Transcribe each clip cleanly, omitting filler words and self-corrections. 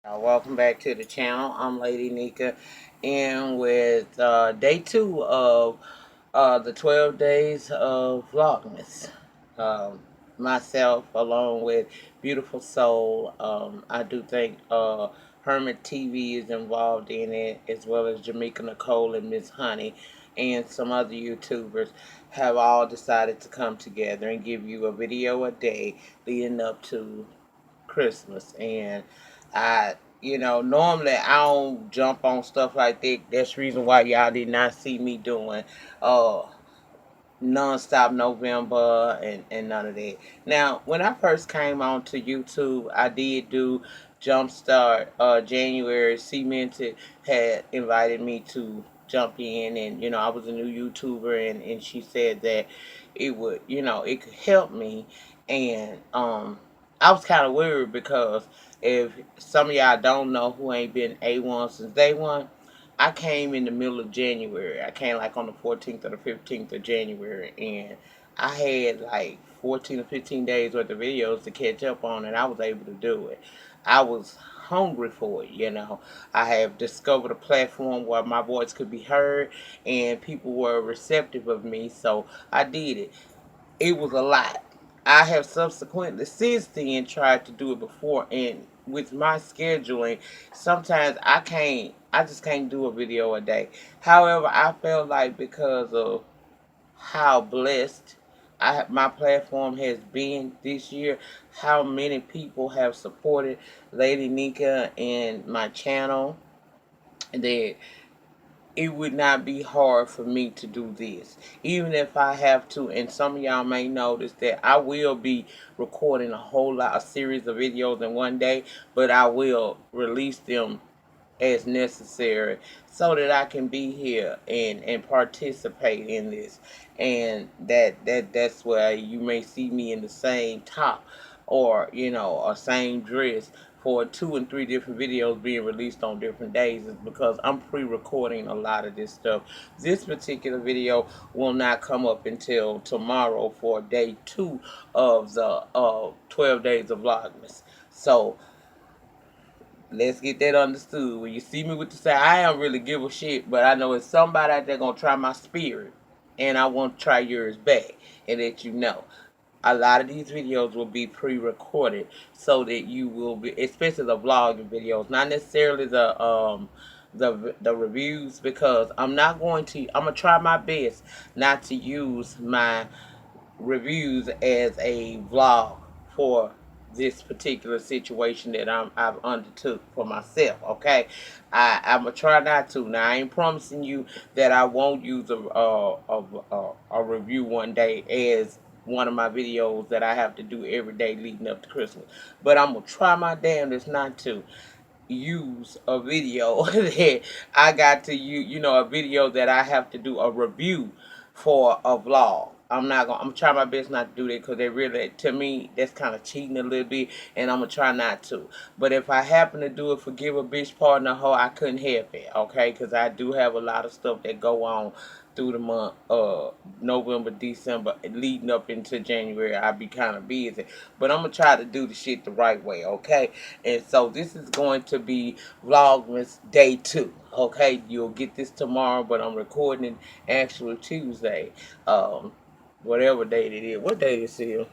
Welcome back to the channel. I'm Lady Nika, and with day 2 of the 12 days of Vlogmas. Um, Myself, along with Beautiful Soul, I do think Hermit TV is involved in it, as well as Jamaica Nicole and Miss Honey, and some other YouTubers have all decided to come together and give you a video a day leading up to Christmas. And normally I don't jump on stuff like that. That's the reason why y'all did not see me doing uh non-stop November and none of that. Now, when I first came on to YouTube, I did do Jumpstart January. Cemented had invited me to jump in, and I was a new YouTuber, and she said that it would, it could help me. And I was kind of worried because if some of y'all don't know who ain't been A1 since day one, I came in the middle of January. I came like on the 14th or the 15th of January, and I had like 14 or 15 days worth of videos to catch up on, and I was able to do it. I was hungry for it. I have discovered a platform where my voice could be heard, and people were receptive of me, so I did it. It was a lot. I have subsequently since then tried to do it before, and with my scheduling, sometimes I just can't do a video a day. However, I felt like because of how blessed my platform has been this year, how many people have supported Lady Nika and my channel, that it would not be hard for me to do this. Even if I have to, and some of y'all may notice that I will be recording a series of videos in one day, but I will release them as necessary so that I can be here and participate in this. And that's why you may see me in the same top, or or same dress for 2 and 3 different videos being released on different days, is because I'm pre-recording a lot of this stuff. This particular video will not come up until tomorrow for day 2 of the 12 days of Vlogmas. So let's get that understood. When you see me with the say, I don't really give a shit, but I know it's somebody out there gonna try my spirit, and I want to try yours back, and let you know. A lot of these videos will be pre-recorded so that you will be, especially the vlogging videos, not necessarily the reviews, because I'm gonna try my best not to use my reviews as a vlog for this particular situation that I've undertook for myself. Okay, I'm gonna try not to. Now I ain't promising you that I won't use a review one day as one of my videos that I have to do every day leading up to Christmas. But I'm gonna try my damnedest not to use a video that I got to use, a video that I have to do a review for a vlog. I'm trying my best not to do that, because they really, to me, that's kind of cheating a little bit, and I'm gonna try not to. But if I happen to do it, forgive a bitch, pardon a hoe, I couldn't help it, okay? Because I do have a lot of stuff that go on through the month November, December, leading up into January. I be kind of busy, but I'm gonna try to do the shit the right way, okay? And so this is going to be Vlogmas day 2. Okay, you'll get this tomorrow, but I'm recording it actually Tuesday. Whatever date it is. What day is it?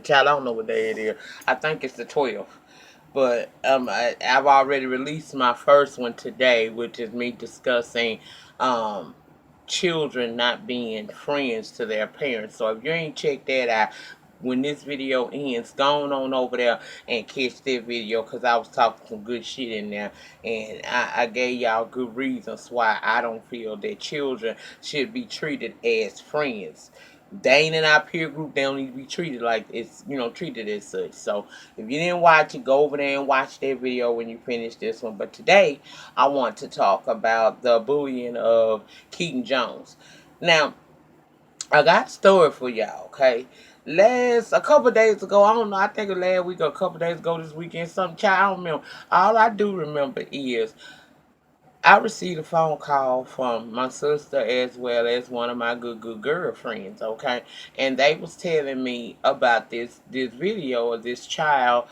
Child, I don't know what day it is. I think it's the 12th. But I've already released my first one today, which is me discussing um, children not being friends to their parents. So if you ain't checked that out, when this video ends, go on over there and catch that video, because I was talking some good shit in there, and I gave y'all good reasons why I don't feel that children should be treated as friends. They ain't in our peer group. They don't need to be treated like it's, treated as such. So if you didn't watch it, go over there and watch that video when you finish this one. But today, I want to talk about the bullying of Keaton Jones. Now, I got a story for y'all, okay? A couple days ago, I don't know, I think last week or a couple days ago, this weekend, some child, I don't remember. All I do remember is I received a phone call from my sister, as well as one of my good girlfriends, okay? And they was telling me about this video of this child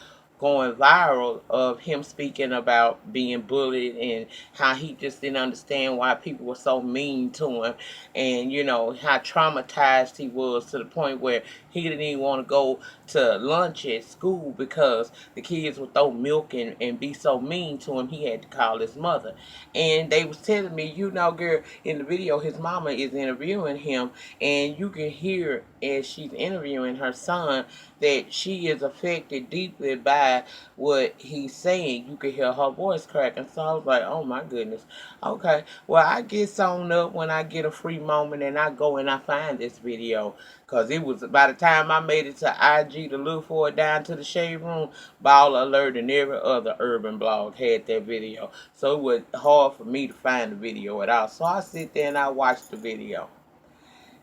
going viral of him speaking about being bullied and how he just didn't understand why people were so mean to him, and you know how traumatized he was to the point where he didn't even want to go to lunch at school because the kids would throw milk and be so mean to him he had to call his mother. And they was telling me, you know, girl, in the video his mama is interviewing him, and you can hear as she's interviewing her son that she is affected deeply by what he's saying. You could hear her voice cracking. So I was like, oh my goodness. Okay. Well, I get sewn up when I get a free moment and I go and I find this video. Because it was by the time I made it to IG to look for it down to the shade room, Ball Alert and every other urban blog had that video. So it was hard for me to find the video at all. So I sit there and I watch the video.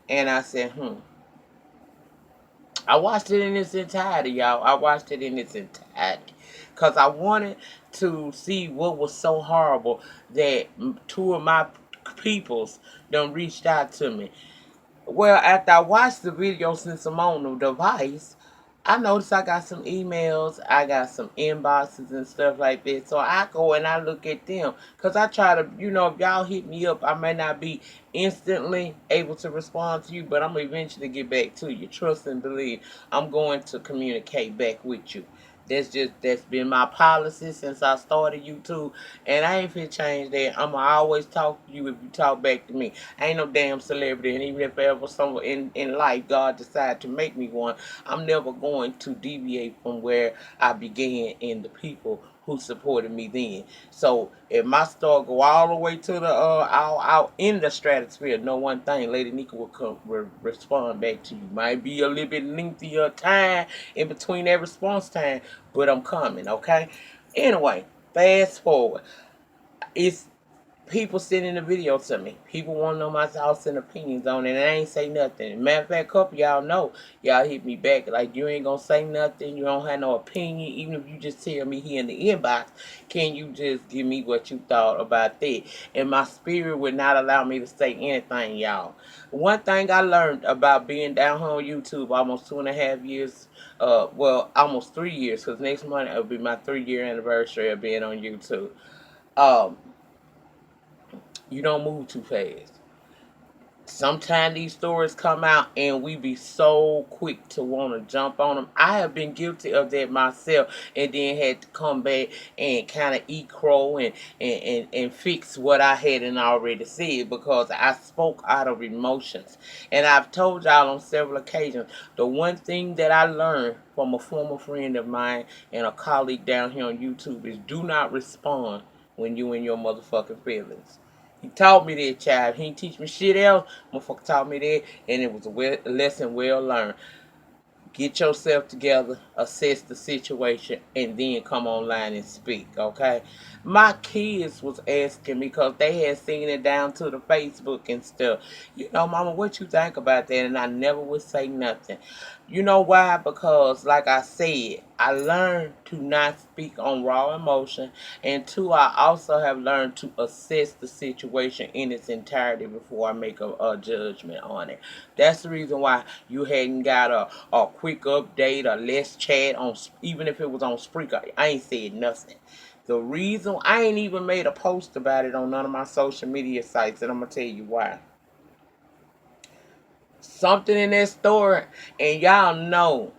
And I said, I watched it in its entirety, y'all. I watched it in its entirety. Because I wanted to see what was so horrible that two of my peoples done reached out to me. Well, after I watched the video, since I'm on the device, I noticed I got some emails, I got some inboxes and stuff like that. So I go and I look at them. Because I try to, you know, if y'all hit me up, I may not be instantly able to respond to you, but I'm going to eventually get back to you. Trust and believe. I'm going to communicate back with you. That's been my policy since I started YouTube, and I ain't fit change that. I'ma always talk to you if you talk back to me. I ain't no damn celebrity, and even if ever someone in life God decide to make me one, I'm never going to deviate from where I began in the people who supported me then. So if my star go all the way to the out in the stratosphere, know one thing, Lady Nika will come respond back to you. Might be a little bit lengthier time in between that response time, but I'm coming, okay? Anyway, fast forward. It's people sending the video to me. People want to know my thoughts and opinions on it, and I ain't say nothing. Matter of fact, a couple y'all know, y'all hit me back like, you ain't gonna say nothing, you don't have no opinion, even if you just tell me here in the inbox, can you just give me what you thought about that? And my spirit would not allow me to say anything, y'all. One thing I learned about being down here on YouTube almost 2.5 years, well, almost 3 years, because next month it'll be my 3-year anniversary of being on YouTube. Um, you don't move too fast. Sometimes these stories come out and we be so quick to want to jump on them. I have been guilty of that myself, and then had to come back and kind of eat crow and fix what I hadn't already said because I spoke out of emotions. And I've told y'all on several occasions, the one thing that I learned from a former friend of mine and a colleague down here on YouTube is do not respond when you in your motherfucking feelings. He taught me that, child. He didn't teach me shit else. Motherfucker taught me that, and it was a lesson well learned. Get yourself together, assess the situation, and then come online and speak, okay? My kids was asking me because they had seen it down to the Facebook and stuff. You know, Mama, what you think about that? And I never would say nothing. You know why? Because, like I said, I learned to not speak on raw emotion. And two, I also have learned to assess the situation in its entirety before I make a judgment on it. That's the reason why you hadn't got a quick update or less chat on, even if it was on Spreaker. I ain't said nothing. The reason I ain't even made a post about it on none of my social media sites, and I'm gonna tell you why. Something in that story, and y'all know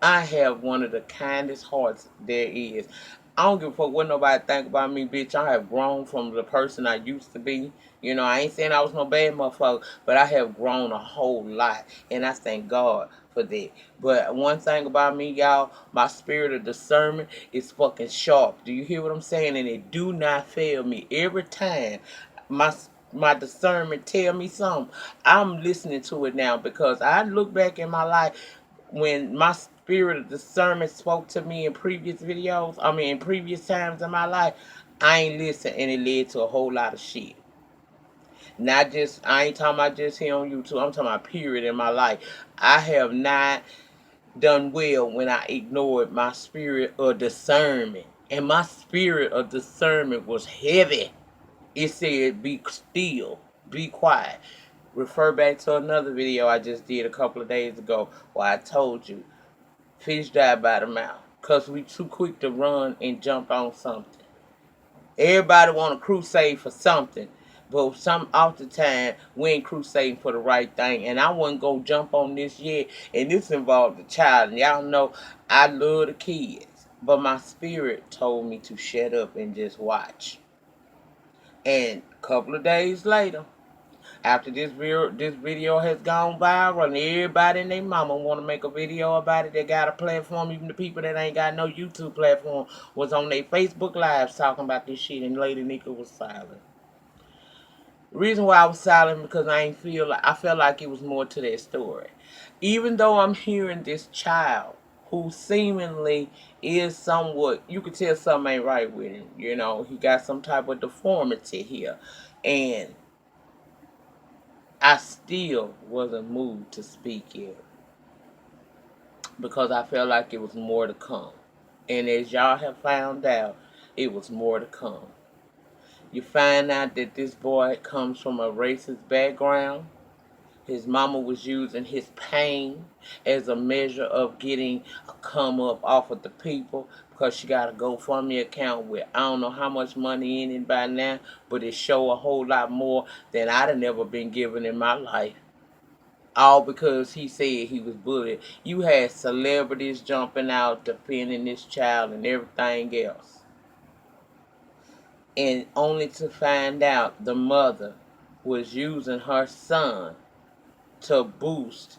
I have one of the kindest hearts there is. I don't give a fuck what nobody think about me, bitch. I have grown from the person I used to be. You know, I ain't saying I was no bad motherfucker, but I have grown a whole lot, and I thank God for that. But one thing about me, y'all, my spirit of discernment is fucking sharp. Do you hear what I'm saying? And it do not fail me every time. My my discernment tell me something. I'm listening to it now because I look back in my life when my spirit of discernment spoke to me in previous videos. I mean, in previous times in my life, I ain't listen, and it led to a whole lot of shit. Not just I ain't talking about just here on YouTube. I'm talking about period in my life. I have not done well when I ignored my spirit of discernment, and my spirit of discernment was heavy. It said, be still, be quiet. Refer back to another video I just did a couple of days ago where I told you, fish die by the mouth. because we too quick to run and jump on something. Everybody want a crusade for something, but some off the time we ain't crusading for the right thing. And I wasn't gonna jump on this yet, and this involved the child. And y'all know I love the kids, but my spirit told me to shut up and just watch. And a couple of days later, after this video has gone viral and everybody and their mama want to make a video about it, they got a platform. Even the people that ain't got no YouTube platform was on their Facebook Lives talking about this shit, and Lady Nika was silent. The reason why I was silent because I felt like it was more to that story. Even though I'm hearing this child who seemingly is somewhat, you could tell something ain't right with him. You know, he got some type of deformity here. And I still wasn't moved to speak it because I felt like it was more to come. And as y'all have found out, it was more to come. You find out that this boy comes from a racist background. His mama was using his pain as a measure of getting a come up off of the people because she got a GoFundMe account with I don't know how much money in it by now, but it show a whole lot more than I'd have never been given in my life. All because he said he was bullied. You had celebrities jumping out defending this child and everything else. And only to find out the mother was using her son to boost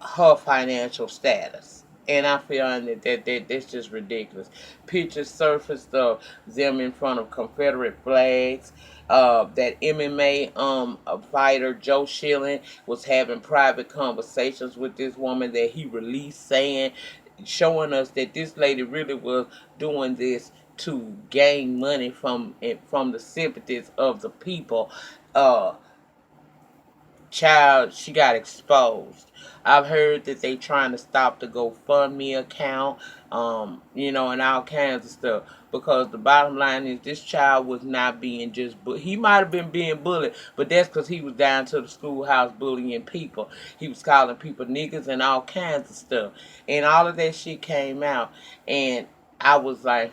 her financial status. And I feel that's just ridiculous. Pictures surfaced of them in front of Confederate flags. That MMA fighter Joe Schilling was having private conversations with this woman that he released, saying, showing us that this lady really was doing this to gain money from the sympathies of the people. Child, she got exposed. I've heard that they trying to stop the GoFundMe account, and all kinds of stuff. Because the bottom line is this child was not being he might have been being bullied, but that's because he was down to the schoolhouse bullying people. He was calling people niggas and all kinds of stuff. And all of that shit came out. And I was like,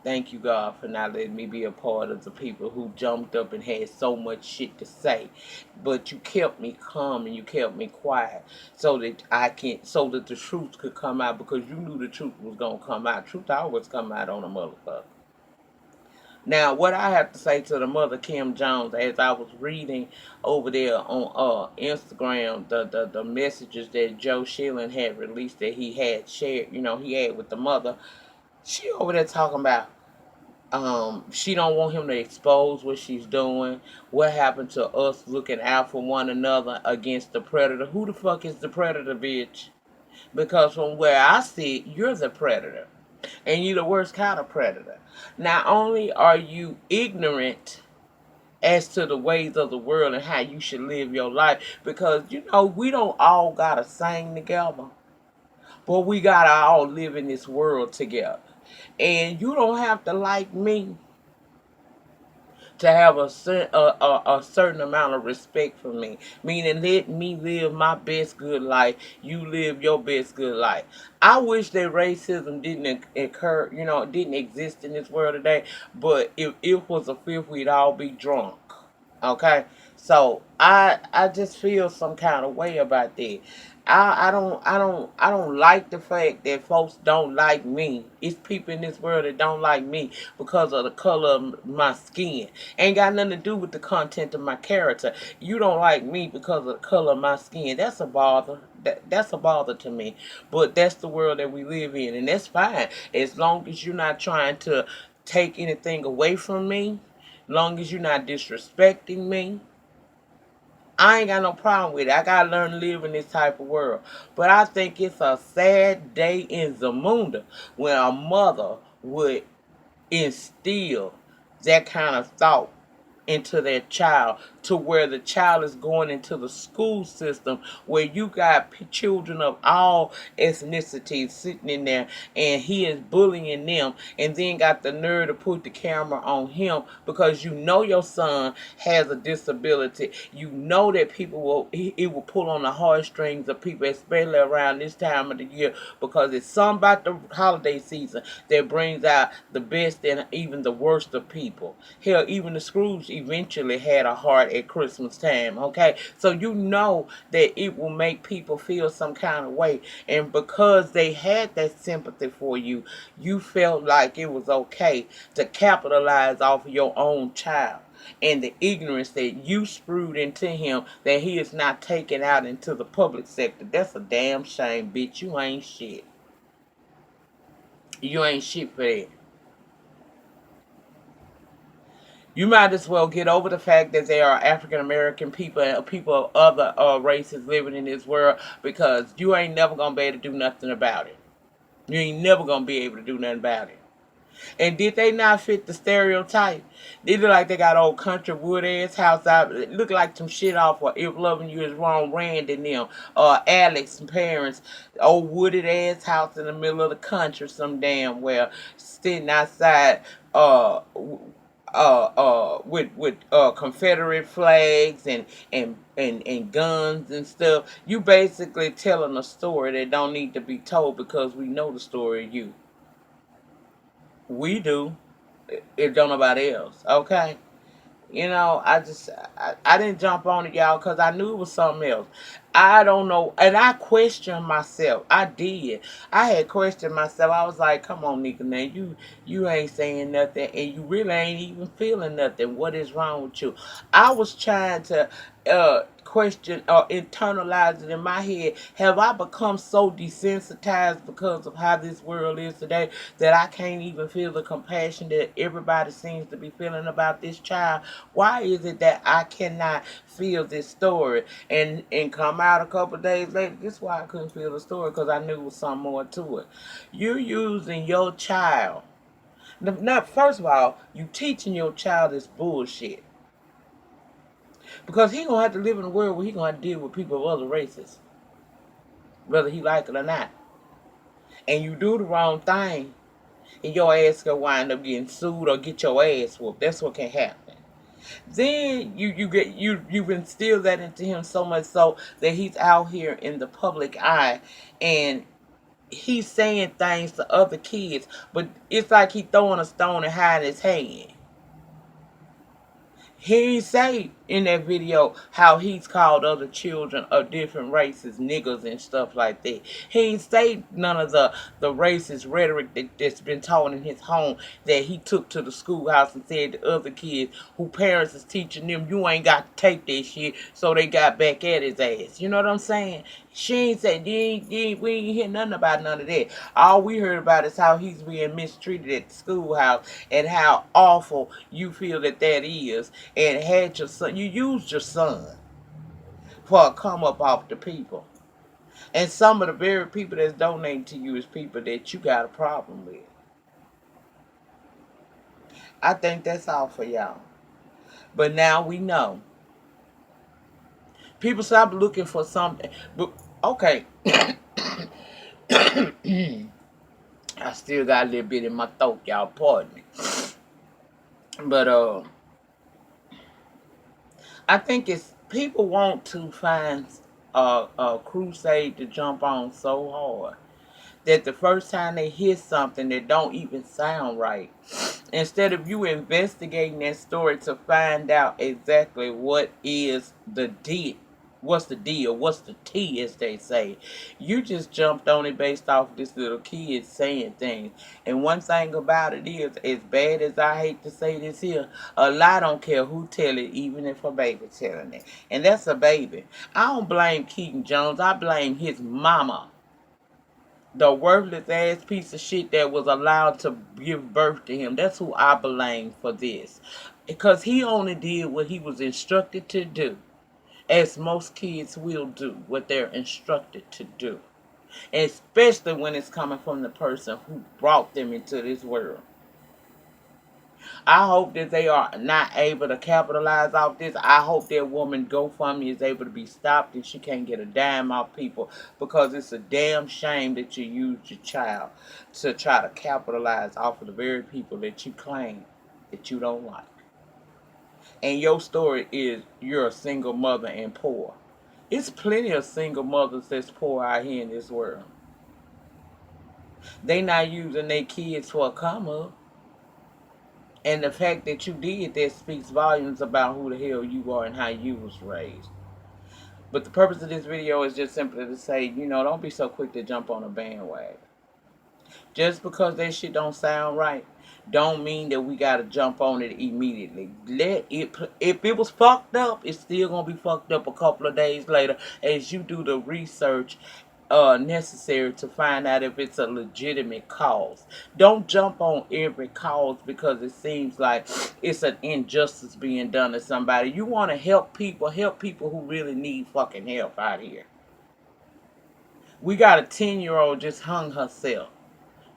thank you, God, for not letting me be a part of the people who jumped up and had so much shit to say. But you kept me calm and you kept me quiet so that the truth could come out, because you knew the truth was gonna come out. Truth always come out on a motherfucker. Now, what I have to say to the mother, Kim Jones, as I was reading over there on Instagram, the messages that Joe Schilling had released that he had shared, he had with the mother, she over there talking about she don't want him to expose what she's doing. What happened to us looking out for one another against the predator? Who the fuck is the predator, bitch? Because from where I sit, you're the predator. And you're the worst kind of predator. Not only are you ignorant as to the ways of the world and how you should live your life, because we don't all gotta sing together, but we gotta all live in this world together. And you don't have to like me to have a certain amount of respect for me. Meaning, let me live my best good life. You live your best good life. I wish that racism didn't occur, didn't exist in this world today. But if it was a fifth, we'd all be drunk. Okay, so I just feel some kind of way about that. I don't like the fact that folks don't like me. It's people in this world that don't like me because of the color of my skin. Ain't got nothing to do with the content of my character. You don't like me because of the color of my skin. That's a bother. That's a bother to me. But that's the world that we live in, and that's fine as long as you're not trying to take anything away from me. Long as you're not disrespecting me, I ain't got no problem with it. I gotta learn to live in this type of world. But I think it's a sad day in Zamunda when a mother would instill that kind of thought into their child to where the child is going into the school system where you got children of all ethnicities sitting in there, and he is bullying them, and then got the nerve to put the camera on him because you know your son has a disability. You know that people will, it will pull on the heartstrings of people, especially around this time of the year, because it's something about the holiday season that brings out the best and even the worst of people. Hell, even the Scrooge eventually had a heart at Christmas time, okay? So you know that it will make people feel some kind of way. And because they had that sympathy for you, you felt like it was okay to capitalize off of your own child and the ignorance that you screwed into him, that he is not taken out into the public sector. That's a damn shame, bitch. You ain't shit. You ain't shit for that. You might as well get over the fact that there are African American people and people of other races living in this world, because you ain't never gonna be able to do nothing about it. You ain't never gonna be able to do nothing about it. And did they not fit the stereotype? They look like they got old country wood ass house out. It look like some shit off of If Loving You Is Wrong, Rand and them. Alex and parents, old wooded ass house in the middle of the country some damn well, sitting outside with Confederate flags and guns and stuff. You basically telling a story that don't need to be told, because we know the story of you. We do. It don't nobody else. Okay. You know, I didn't jump on it, y'all, because I knew it was something else. I don't know, and I questioned myself. I did. I had questioned myself. I was like, "Come on, Nika, man, you ain't saying nothing, and you really ain't even feeling nothing. What is wrong with you?" I was trying to question or internalize it in my head. Have I become so desensitized because of how this world is today that I can't even feel the compassion that everybody seems to be feeling about this child? Why is it that I cannot feel this story and come out a couple of days later? This is why I couldn't feel the story, because I knew there was something more to it. You're using your child. Not first of all, you teaching your child this bullshit, because he gonna have to live in a world where he gonna have to deal with people of other races, whether he like it or not. And you do the wrong thing, and your ass gonna wind up getting sued or get your ass whooped. That's what can happen. Then you've instilled that into him so much so that he's out here in the public eye, and he's saying things to other kids, but it's like he throwing a stone and hiding his hand. He ain't say in that video how he's called other children of different races niggas and stuff like that. He ain't say none of the racist rhetoric that's been taught in his home, that he took to the schoolhouse and said to other kids who parents is teaching them, you ain't got to take that shit, so they got back at his ass. You know what I'm saying? She ain't said, we ain't hear nothing about none of that. All we heard about is how he's being mistreated at the schoolhouse, and how awful you feel that is, and had your son, you used your son for a come up off the people. And some of the very people that's donating to you is people that you got a problem with. I think that's all for y'all. But now we know. People stop looking for something. But okay. I still got a little bit in my throat, y'all. Pardon me. But I think it's people want to find a crusade to jump on so hard that the first time they hear something that don't even sound right, instead of you investigating that story to find out exactly what is the deal, what's the deal, what's the tea, as they say, you just jumped on it based off this little kid saying things. And one thing about it is, as bad as I hate to say this here, a lie don't care who tell it, even if a baby telling it. And that's a baby. I don't blame Keaton Jones. I blame his mama, the worthless ass piece of shit that was allowed to give birth to him. That's who I blame for this. Because he only did what he was instructed to do, as most kids will do what they're instructed to do. And especially when it's coming from the person who brought them into this world. I hope that they are not able to capitalize off this. I hope that woman GoFundMe is able to be stopped and she can't get a dime off people, because it's a damn shame that you used your child to try to capitalize off of the very people that you claim that you don't like. And your story is you're a single mother and poor. It's plenty of single mothers that's poor out here in this world. They not using their kids for a come up. And the fact that you did that speaks volumes about who the hell you are and how you was raised. But the purpose of this video is just simply to say, don't be so quick to jump on a bandwagon. Just because that shit don't sound right, don't mean that we gotta jump on it immediately. If it was fucked up, it's still gonna be fucked up a couple of days later as you do the research necessary to find out if it's a legitimate cause. Don't jump on every cause because it seems like it's an injustice being done to somebody. You want to help people who really need fucking help out here. We got a 10-year-old just hung herself.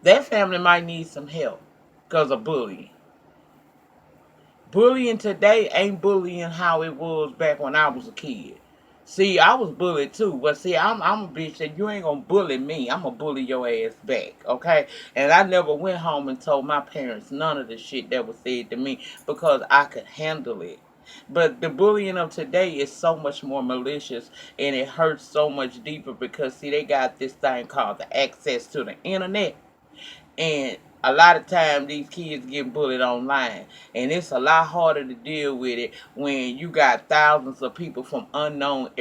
That family might need some help because of bullying. Bullying today ain't bullying how it was back when I was a kid. See, I was bullied too, but see, I'm a bitch that you ain't gonna bully me. I'm gonna bully your ass back, okay? And I never went home and told my parents none of the shit that was said to me because I could handle it. But the bullying of today is so much more malicious and it hurts so much deeper because, see, they got this thing called the access to the internet. And a lot of times these kids get bullied online. And it's a lot harder to deal with it when you got thousands of people from unknown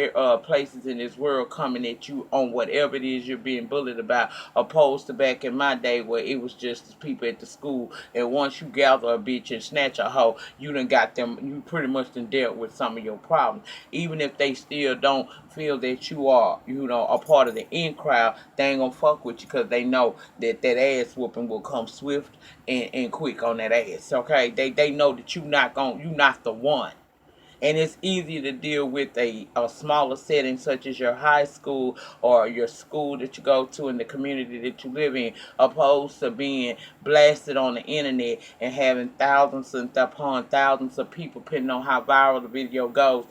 places in this world coming at you on whatever it is you're being bullied about, opposed to back in my day where it was just the people at the school. And once you gather a bitch and snatch a hoe, you done got them, you pretty much done dealt with some of your problems. Even if they still don't feel that you are, a part of the in crowd, they ain't gonna fuck with you because they know that that ass whooping will come swift and quick on that ass. Okay, they know that you not the one. And it's easier to deal with a smaller setting such as your high school or your school that you go to in the community that you live in, opposed to being blasted on the internet and having thousands and upon thousands of people, depending on how viral the video goes,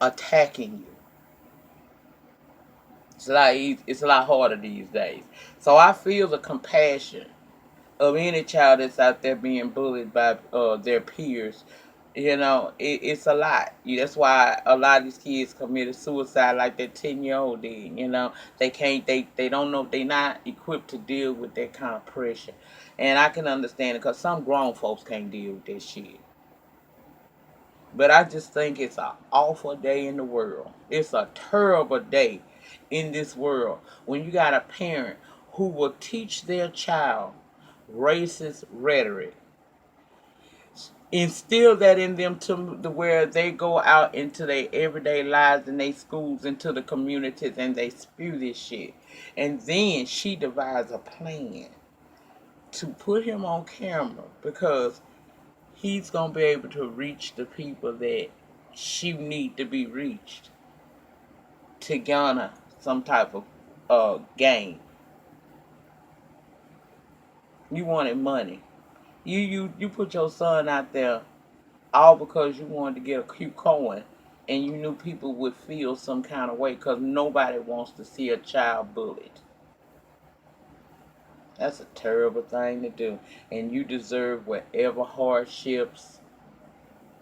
attacking you. It's a lot harder these days. So I feel the compassion of any child that's out there being bullied by their peers. It's a lot. That's why a lot of these kids committed suicide like that 10-year-old did. They don't know, they not equipped to deal with that kind of pressure. And I can understand it because some grown folks can't deal with that shit. But I just think it's an awful day in the world. It's a terrible day in this world when you got a parent who will teach their child racist rhetoric, instill that in them to the where they go out into their everyday lives in their schools, into the communities, and they spew this shit. And then she devised a plan to put him on camera because he's gonna be able to reach the people that she need to be reached to garner some type of gain. You wanted money. You put your son out there all because you wanted to get a cute coin, and you knew people would feel some kind of way because nobody wants to see a child bullied. That's a terrible thing to do, and you deserve whatever hardships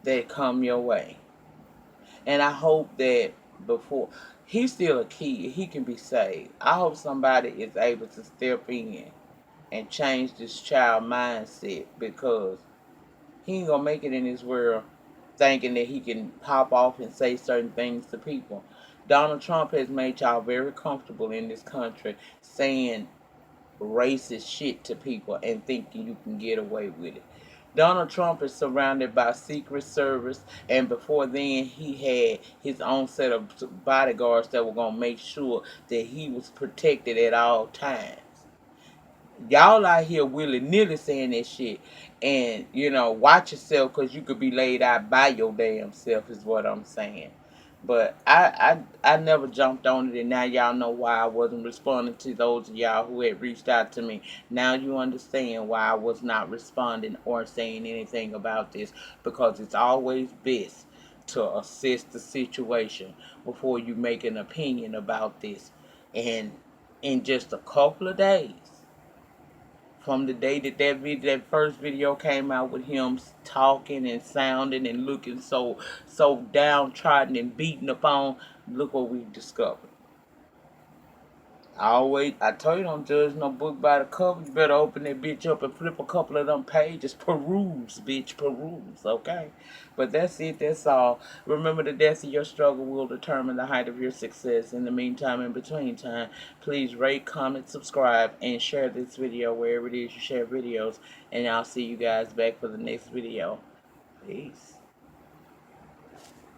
that come your way. And I hope that before he's still a kid, he can be saved. I hope somebody is able to step in and change this child mindset because he ain't gonna make it in this world thinking that he can pop off and say certain things to people. Donald Trump has made y'all very comfortable in this country saying racist shit to people and thinking you can get away with it. Donald Trump is surrounded by Secret Service, and before then, he had his own set of bodyguards that were going to make sure that he was protected at all times. Y'all out here willy-nilly saying that shit, and, watch yourself because you could be laid out by your damn self is what I'm saying. But I never jumped on it, and now y'all know why I wasn't responding to those of y'all who had reached out to me. Now you understand why I was not responding or saying anything about this, because it's always best to assess the situation before you make an opinion about this. And in just a couple of days, from the day that that first video came out with him talking and sounding and looking so downtrodden and beaten upon, look what we discovered. I told you, don't judge no book by the cover. You better open that bitch up and flip a couple of them pages. Peruse, bitch, peruse, okay? But that's it, that's all. Remember, the depth of your struggle will determine the height of your success. In the meantime, in between time, please rate, comment, subscribe, and share this video wherever it is you share videos. And I'll see you guys back for the next video. Peace.